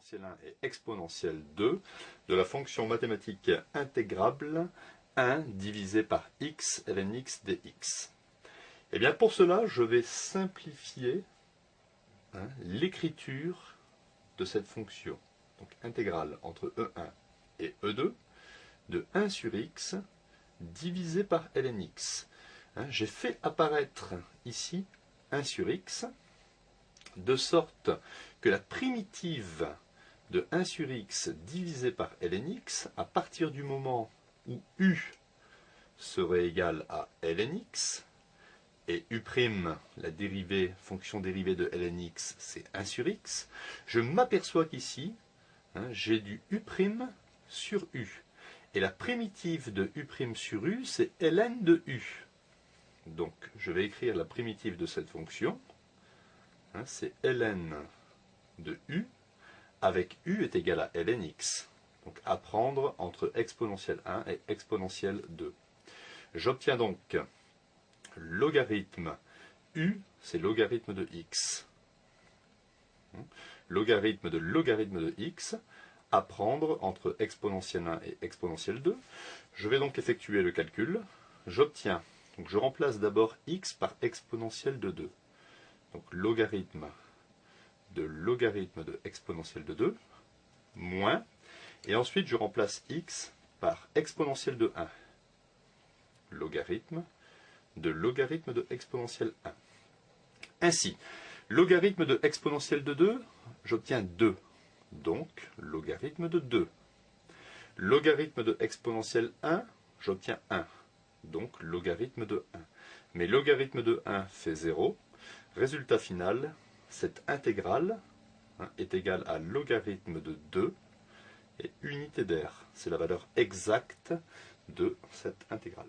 exponentielle 1 et exponentielle 2 de la fonction mathématique intégrable 1 divisé par x ln x dx. Et bien pour cela, je vais simplifier l'écriture de cette fonction. Donc intégrale entre E1 et E2 de 1 sur x divisé par ln x. J'ai fait apparaître ici 1 sur x, de sorte que la primitive de 1 sur x divisé par ln x, à partir du moment où u serait égal à ln x, et u', la dérivée, fonction dérivée de ln x, c'est 1 sur x, je m'aperçois qu'ici, j'ai du u' sur u. Et la primitive de u' sur u, c'est ln de u. Donc, je vais écrire la primitive de cette fonction. C'est ln de u, avec u est égal à ln x. Donc, à prendre entre exponentielle 1 et exponentielle 2. J'obtiens donc logarithme u, c'est logarithme de x. Logarithme de x, à prendre entre exponentielle 1 et exponentielle 2. Je vais donc effectuer le calcul. J'obtiens, donc je remplace d'abord x par exponentielle de 2. Donc logarithme de exponentielle de 2, moins, et ensuite je remplace x par exponentielle de 1. Logarithme de exponentielle 1. Ainsi, logarithme de exponentielle de 2, j'obtiens 2. Donc, logarithme de 2. Logarithme de exponentielle 1, j'obtiens 1. Donc, logarithme de 1. Mais logarithme de 1 fait 0. Résultat final, cette intégrale est égale à logarithme de 2 et unité d'air. C'est la valeur exacte de cette intégrale.